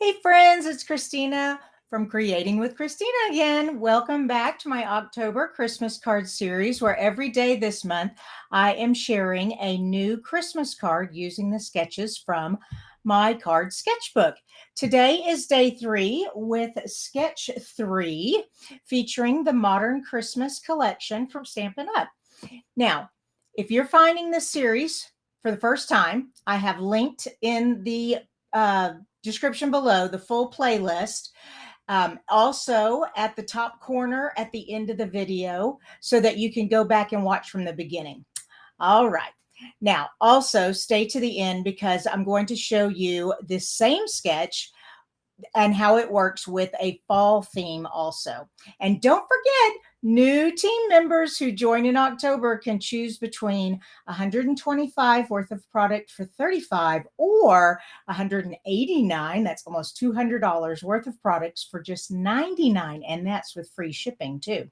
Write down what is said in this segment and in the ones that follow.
Hey friends, it's Christina from Creating with Christina again. Welcome back to my October Christmas card series where every day this month I am sharing a new Christmas card using the sketches from my card sketchbook. Today is day 3 with sketch 3 featuring the Modern Christmas collection from Stampin' Up. Now, if you're finding this series for the first time, I have linked in the description below the full playlist. Also at the top corner at the end of the video so that you can go back and watch from the beginning. All right. Now, also stay to the end because I'm going to show you this same sketch and how it works with a fall theme also. And don't forget, new team members who join in October can choose between 125 worth of product for 35 or 189, that's almost $200 worth of products for just 99, and that's with free shipping too.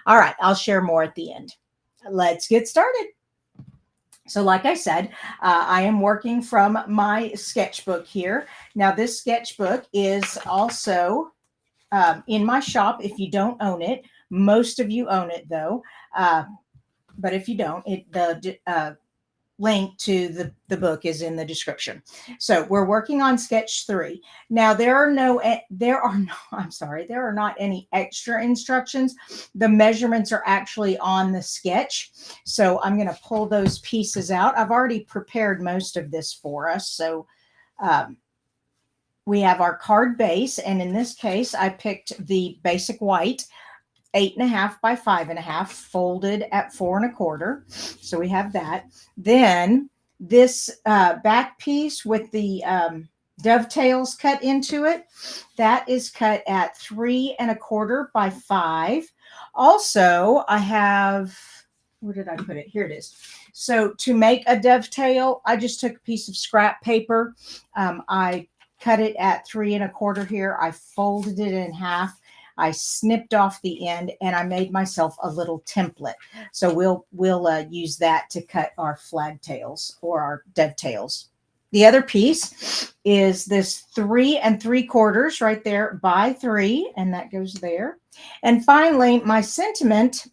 All right, I'll share more at the end. Let's get started. So like I said, I am working from my sketchbook here. Now this sketchbook is also in my shop if you don't own it. Most of you own it though. But if you don't, the link to the book is in the description. So we're working on sketch 3. Now there are not any extra instructions. The measurements are actually on the sketch. So I'm going to pull those pieces out. I've already prepared most of this for us. So we have our card base, and in this case, I picked the basic white 8.5 by 5.5 folded at 4 1/4. So we have that. Then this back piece with the dovetails cut into it, that is cut at 3 1/4 by 5. Also, I have, where did I put it? Here it is. So to make a dovetail, I just took a piece of scrap paper. I cut it at 3 1/4 here. I folded it in half. I snipped off the end and I made myself a little template. So we'll use that to cut our flag tails or our dovetails. The other piece is this 3 3/4 right there by 3, and that goes there. And finally, my sentiment,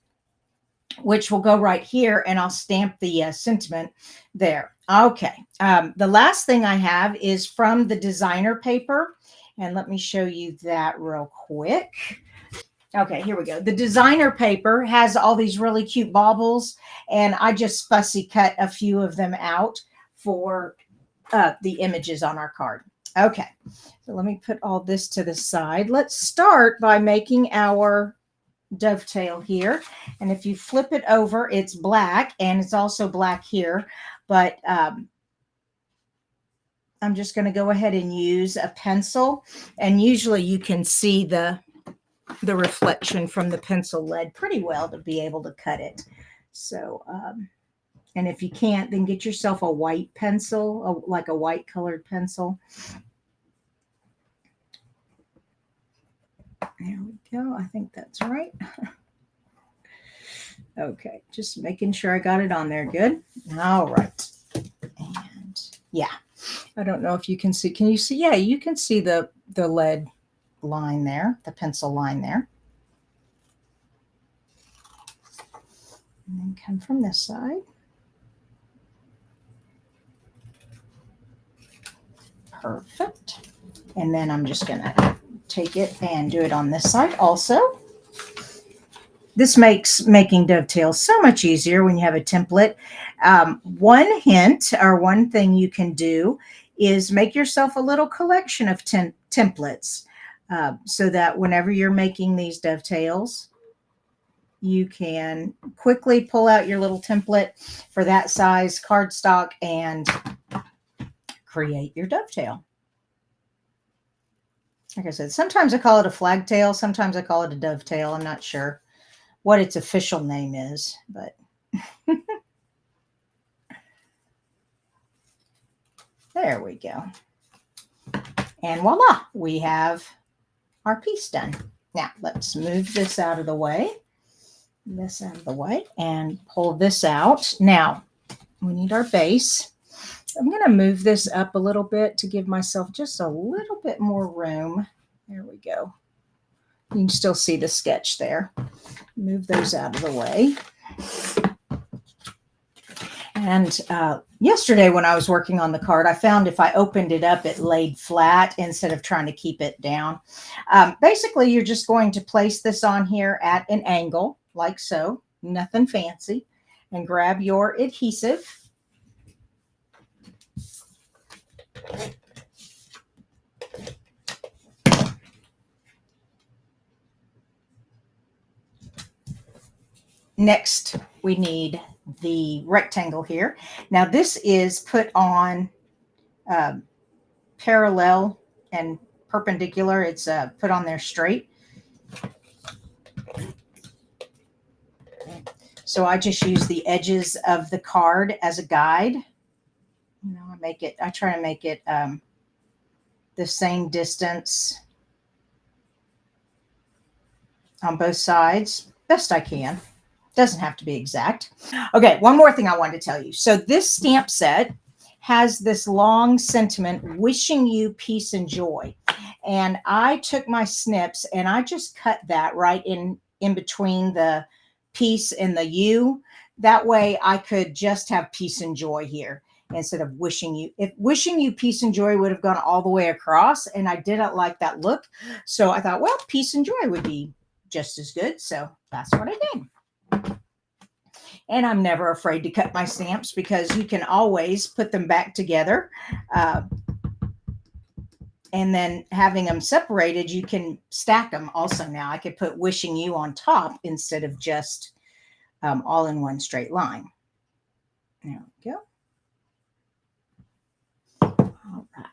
which will go right here, and I'll stamp the sentiment there. Okay. The last thing I have is from the designer paper. And let me show you that real quick. Okay, here we go. The designer paper has all these really cute baubles, and I just fussy cut a few of them out for the images on our card. Okay, so let me put all this to the side. Let's start by making our dovetail here. And if you flip it over, it's black, and it's also black here. But I'm just going to go ahead and use a pencil, and usually you can see the reflection from the pencil lead pretty well to be able to cut it. So, and if you can't, then get yourself a white pencil, like a white colored pencil. There we go. I think that's right. Okay, just making sure I got it on there. Good. All right. And yeah. I don't know if you can see. Can you see? Yeah, you can see the lead line there, the pencil line there. And then come from this side. Perfect. And then I'm just going to take it and do it on this side also. This makes making dovetails so much easier when you have a template. One hint or one thing you can do is make yourself a little collection of templates so that whenever you're making these dovetails, you can quickly pull out your little template for that size cardstock and create your dovetail. Like I said, sometimes I call it a flagtail, sometimes I call it a dovetail. I'm not sure what its official name is, but there we go. And voila, we have our piece done. Now let's move this out of the way, and pull this out. Now we need our base. I'm going to move this up a little bit to give myself just a little bit more room. There we go. You can still see the sketch there. Move those out of the way. And yesterday when I was working on the card, I found if I opened it up, it laid flat instead of trying to keep it down. Basically, you're just going to place this on here at an angle, like so, nothing fancy, and grab your adhesive. Next, we need the rectangle here. Now, this is put on parallel and perpendicular. It's put on there straight. So I just use the edges of the card as a guide. You know, I try to make it the same distance on both sides, best I can. Doesn't have to be exact. Okay, one more thing I wanted to tell you. So this stamp set has this long sentiment, wishing you peace and joy. And I took my snips and I just cut that right in between the peace and the U. That way I could just have peace and joy here instead of wishing you. If wishing you peace and joy would have gone all the way across, and I didn't like that look. So I thought, well, peace and joy would be just as good. So that's what I did. And I'm never afraid to cut my stamps because you can always put them back together. And then having them separated, you can stack them also now. I could put wishing you on top instead of just all in one straight line. There we go. All right.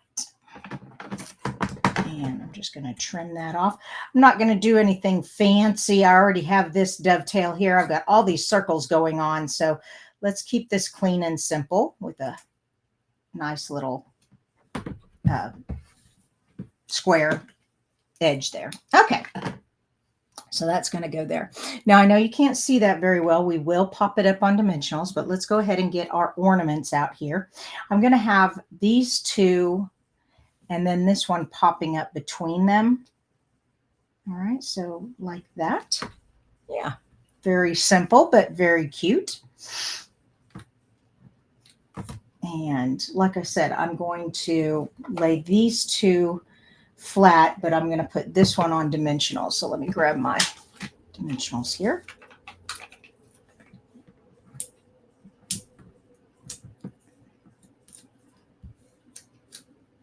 And I'm just going to trim that off. I'm not going to do anything fancy. I already have this dovetail here. I've got all these circles going on. So let's keep this clean and simple with a nice little square edge there. Okay. So that's going to go there. Now, I know you can't see that very well. We will pop it up on dimensionals, but let's go ahead and get our ornaments out here. I'm going to have these two and then this one popping up between them. All right, so like that. Yeah, very simple, but very cute. And like I said, I'm going to lay these two flat, but I'm going to put this one on dimensional. So let me grab my dimensionals here.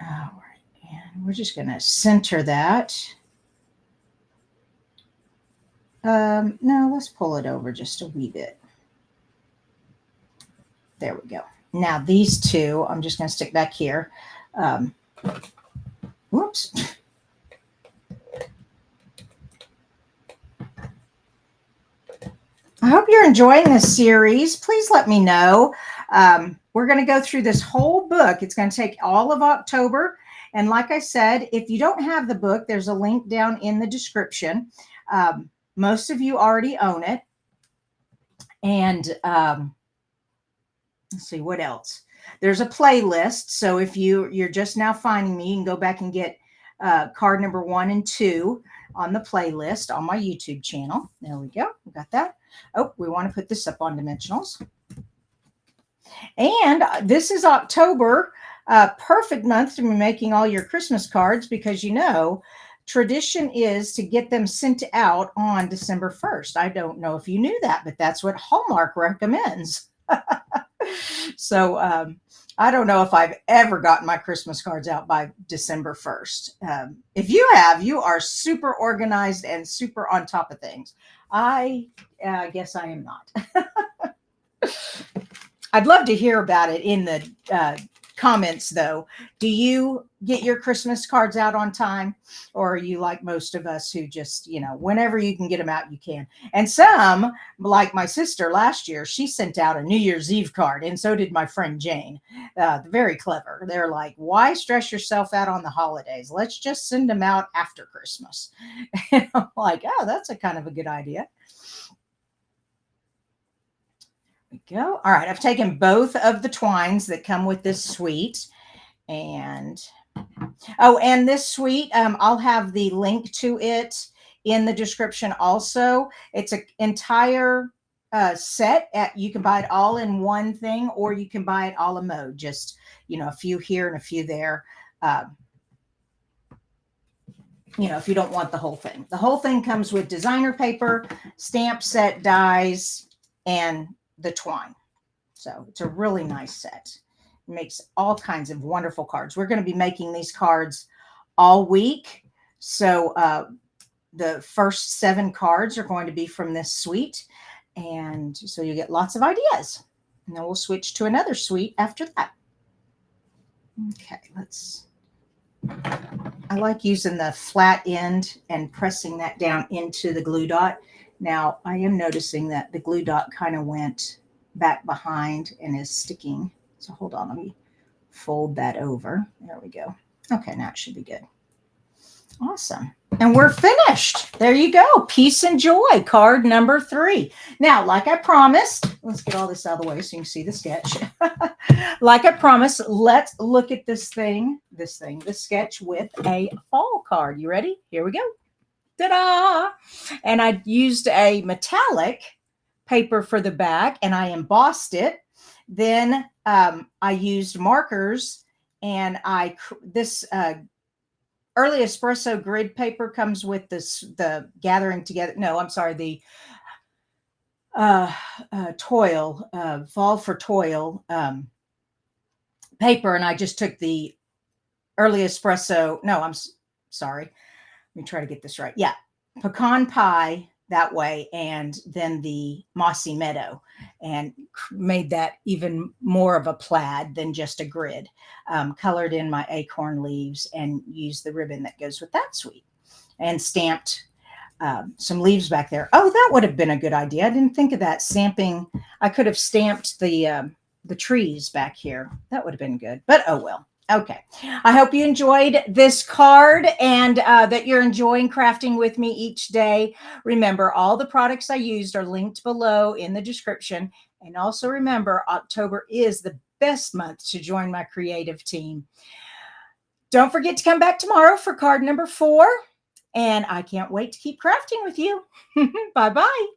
All right, and we're just going to center that. No, let's pull it over just a wee bit. There we go. Now these two, I'm just going to stick back here. Whoops. I hope you're enjoying this series. Please let me know. We're going to go through this whole book. It's going to take all of October. And like I said, if you don't have the book, there's a link down in the description. Most of you already own it. And let's see, what else? There's a playlist. So if you're just now finding me, you can go back and get card number 1 and 2 on the playlist on my YouTube channel. There we go. We got that. Oh, we want to put this up on dimensionals. And this is October, perfect month to be making all your Christmas cards because, you know, tradition is to get them sent out on December 1st. I don't know if you knew that, but that's what Hallmark recommends. So I don't know if I've ever gotten my Christmas cards out by December 1st. If you have, you are super organized and super on top of things. I guess I am not. I'd love to hear about it in the comments, though. Do you get your Christmas cards out on time? Or are you like most of us who just, you know, whenever you can get them out, you can? And some, like my sister last year, she sent out a New Year's Eve card, and so did my friend Jane. Very clever. They're like, why stress yourself out on the holidays? Let's just send them out after Christmas. And I'm like, oh, that's a kind of a good idea. we go. All right, I've taken both of the twines that come with this suite, and oh, and this suite, I'll have the link to it in the description also. It's an entire set. You can buy it all in one thing, or you can buy it all a mode, just, a few here and a few there. Uh, if you don't want the whole thing. The whole thing comes with designer paper, stamp set, dies, and the twine. So it's a really nice set. It makes all kinds of wonderful cards. We're going to be making these cards all week. So the first 7 cards are going to be from this suite. And so you get lots of ideas. And then we'll switch to another suite after that. Okay, I like using the flat end and pressing that down into the glue dot. Now, I am noticing that the glue dot kind of went back behind and is sticking. So hold on, let me fold that over. There we go. Okay, now it should be good. Awesome. And we're finished. There you go. Peace and Joy, card number 3. Now, like I promised, let's get all this out of the way so you can see the sketch. Like I promised, let's look at this sketch with a fall card. You ready? Here we go. Ta-da! And I used a metallic paper for the back, and I embossed it. Then I used markers, and this Early Espresso grid paper comes with the gathering together. No, I'm sorry, the toil, fall for toil paper, and I just took the Early Espresso. No, I'm sorry. Let me try to get this right. Yeah, pecan pie that way, and then the mossy meadow, and made that even more of a plaid than just a grid. Colored in my acorn leaves and used the ribbon that goes with that suite, and stamped some leaves back there. Oh, that would have been a good idea. I didn't think of that. Stamping. I could have stamped the trees back here. That would have been good, but oh well. Okay. I hope you enjoyed this card, and that you're enjoying crafting with me each day. Remember, all the products I used are linked below in the description. And also remember, October is the best month to join my creative team. Don't forget to come back tomorrow for card number 4. And I can't wait to keep crafting with you. Bye-bye.